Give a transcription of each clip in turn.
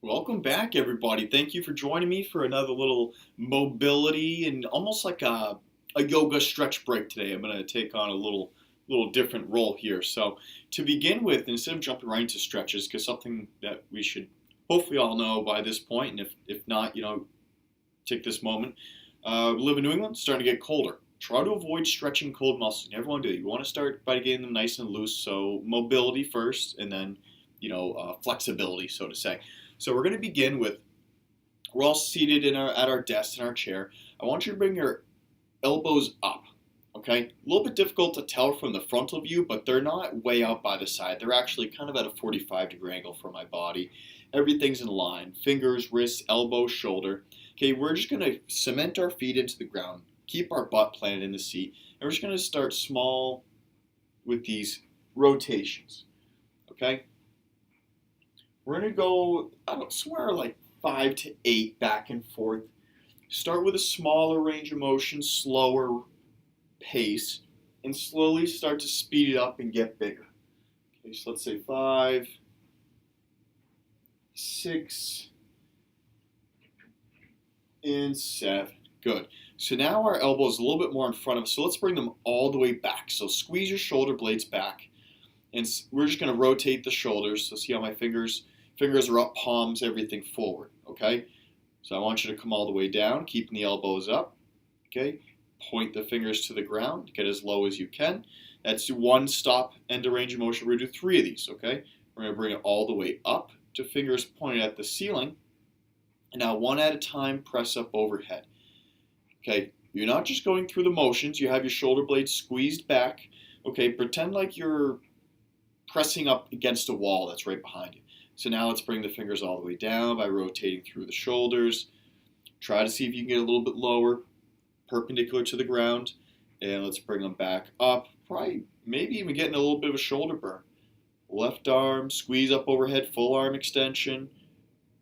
Welcome back, everybody. Thank you for joining me for another little mobility and almost like a yoga stretch break today. I'm going to take on a little different role here. So, to begin with, instead of jumping right into stretches, because something that we should hopefully all know by this point, and if not, take this moment. We live in New England, it's starting to get colder. Try to avoid stretching cold muscles. You never want to do it. You want to start by getting them nice and loose. So, mobility first, and then flexibility, so to say. So we're going to begin with, we're all seated at our desk in our chair. I want you to bring your elbows up, okay? A little bit difficult to tell from the frontal view, but they're not way out by the side. They're actually kind of at a 45-degree angle from my body. Everything's in line, fingers, wrists, elbow, shoulder. Okay, we're just going to cement our feet into the ground, keep our butt planted in the seat, and we're just going to start small with these rotations, okay? We're going to go, somewhere like 5 to 8 back and forth. Start with a smaller range of motion, slower pace, and slowly start to speed it up and get bigger. Okay, so let's say 5, 6, and 7. Good. So now our elbow is a little bit more in front of us. So let's bring them all the way back. So squeeze your shoulder blades back. And we're just going to rotate the shoulders. So see how my fingers are up, palms, everything forward, okay? So I want you to come all the way down, keeping the elbows up, okay? Point the fingers to the ground, get as low as you can. That's one stop, end of range of motion. We're going to do 3 of these, okay? We're going to bring it all the way up to fingers pointed at the ceiling. And now one at a time, press up overhead. Okay, you're not just going through the motions. You have your shoulder blades squeezed back. Okay, pretend like you're pressing up against a wall that's right behind you. So now let's bring the fingers all the way down by rotating through the shoulders. Try to see if you can get a little bit lower, perpendicular to the ground. And let's bring them back up. Probably, maybe even getting a little bit of a shoulder burn. Left arm, squeeze up overhead, full arm extension.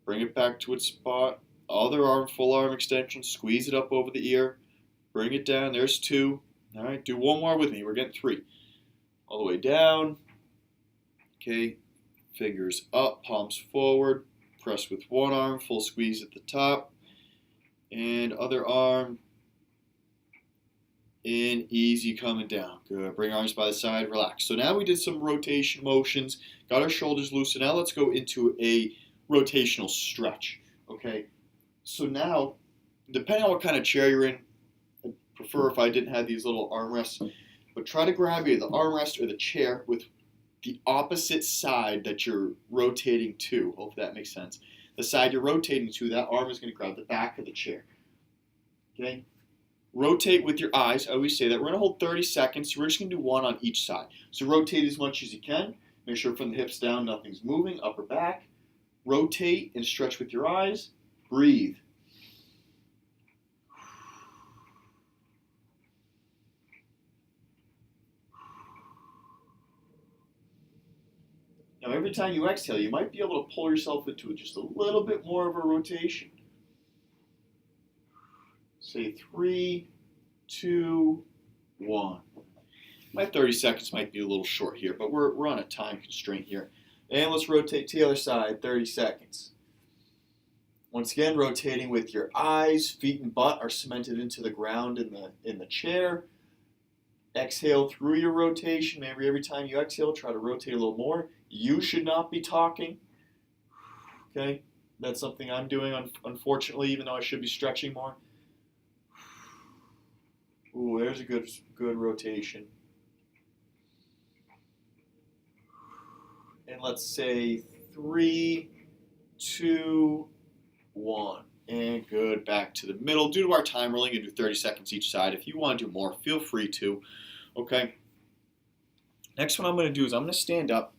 Bring it back to its spot. Other arm, full arm extension. Squeeze it up over the ear. Bring it down. There's 2. All right, do one more with me. We're getting 3. All the way down. Okay. Fingers up, palms forward, press with one arm, full squeeze at the top, and other arm, and easy coming down. Good, bring arms by the side, relax. So now we did some rotation motions, got our shoulders loose, so now let's go into a rotational stretch, okay? So now, depending on what kind of chair you're in, I'd prefer if I didn't have these little armrests, but try to grab either the armrest or the chair with the opposite side that you're rotating to. Hope that makes sense. The side you're rotating to, that arm is going to grab the back of the chair. Okay? Rotate with your eyes. I always say that. We're going to hold 30 seconds. So we're just going to do one on each side. So rotate as much as you can. Make sure from the hips down nothing's moving, upper back. Rotate and stretch with your eyes. Breathe. Now, every time you exhale, you might be able to pull yourself into just a little bit more of a rotation. Say 3, 2, 1. My 30 seconds might be a little short here, but we're on a time constraint here. And let's rotate to the other side, 30 seconds. Once again, rotating with your eyes, feet and butt are cemented into the ground in the chair. Exhale through your rotation. Maybe every time you exhale, try to rotate a little more. You should not be talking. Okay? That's something I'm doing, unfortunately, even though I should be stretching more. Ooh, there's a good rotation. And let's say 3, 2, 1. And good, back to the middle. Due to our time, we're only going to do 30 seconds each side. If you want to do more, feel free to. Okay. Next one I'm going to do is I'm going to stand up.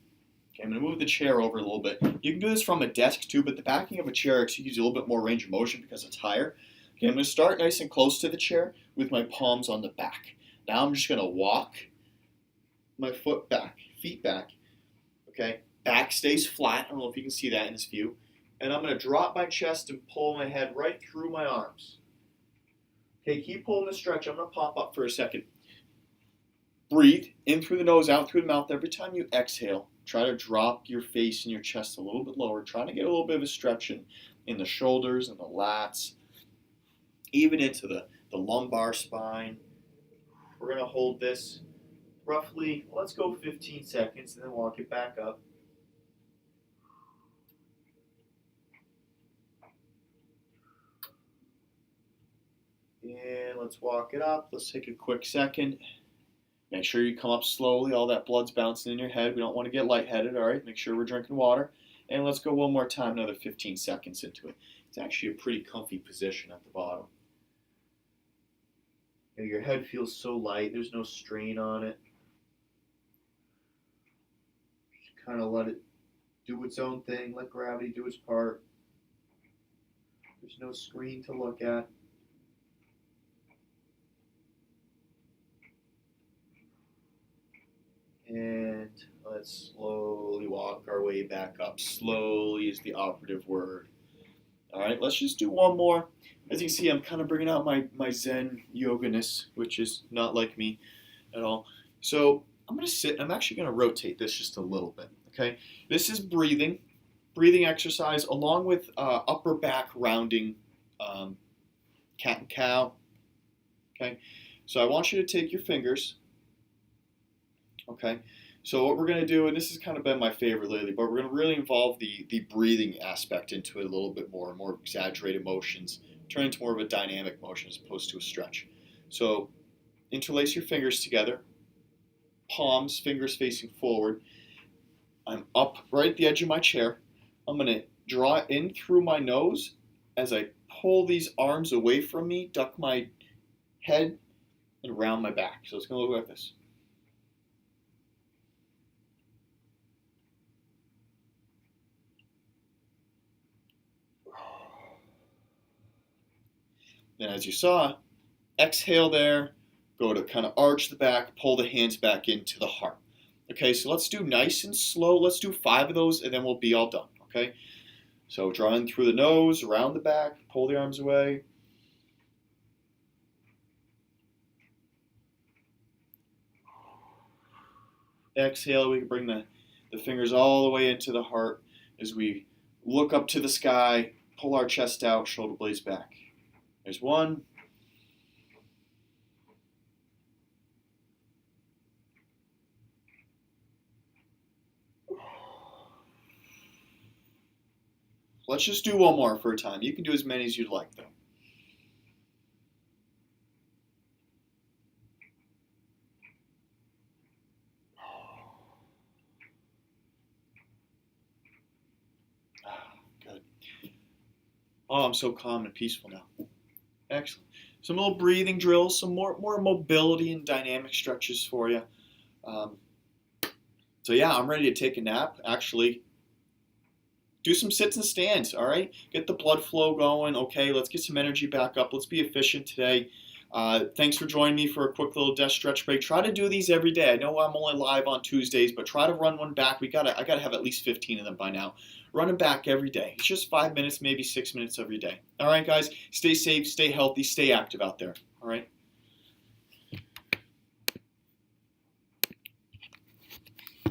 Okay, I'm going to move the chair over a little bit. You can do this from a desk too, but the backing of a chair gives you a little bit more range of motion because it's higher. Okay, I'm going to start nice and close to the chair with my palms on the back. Now I'm just going to walk my feet back. Okay, back stays flat. I don't know if you can see that in this view. And I'm going to drop my chest and pull my head right through my arms. Okay, keep pulling the stretch. I'm going to pop up for a second. breathe in through the nose, out through the mouth. Every time you exhale, try to drop your face and your chest a little bit lower, trying to get a little bit of a stretch in the shoulders and the lats, even into the lumbar spine. We're going to hold this roughly, let's go 15 seconds, and then walk it back up. And let's walk it up. Let's take a quick second. Make sure you come up slowly. All that blood's bouncing in your head. We don't want to get lightheaded, all right? Make sure we're drinking water. And let's go one more time, another 15 seconds into it. It's actually a pretty comfy position at the bottom. Your head feels so light. There's no strain on it. Just kind of let it do its own thing. Let gravity do its part. There's no screen to look at. And let's slowly walk our way back up. Slowly is the operative word. All right, let's just do one more. As you can see, I'm kind of bringing out my Zen yoga-ness, which is not like me at all. So I'm going to sit. I'm actually going to rotate this just a little bit, okay? This is breathing exercise along with upper back rounding, cat and cow, okay? So I want you to take your fingers. Okay, so what we're going to do, and this has kind of been my favorite lately, but we're going to really involve the breathing aspect into it a little bit more exaggerated motions, turn into more of a dynamic motion as opposed to a stretch. So interlace your fingers together, palms, fingers facing forward. I'm up right at the edge of my chair. I'm going to draw in through my nose as I pull these arms away from me, duck my head, and round my back. So it's going to look like this. And as you saw, exhale there, go to kind of arch the back, pull the hands back into the heart. Okay, so let's do nice and slow. Let's do 5 of those, and then we'll be all done, okay? So draw in through the nose, around the back, pull the arms away. Exhale, we can bring the fingers all the way into the heart as we look up to the sky, pull our chest out, shoulder blades back. There's 1. Let's just do one more for a time. You can do as many as you'd like, though. Good. Oh, I'm so calm and peaceful now. Excellent. Some little breathing drills, some more mobility and dynamic stretches for you. So yeah, I'm ready to take a nap. Actually, do some sits and stands, all right? Get the blood flow going. Okay, let's get some energy back up. Let's be efficient today. Thanks for joining me for a quick little desk stretch break. Try to do these every day. I know I'm only live on Tuesdays, but try to run one back. I gotta have at least 15 of them by now. Run them back every day. It's just 5 minutes, maybe 6 minutes every day. All right, guys, stay safe, stay healthy, stay active out there. All right.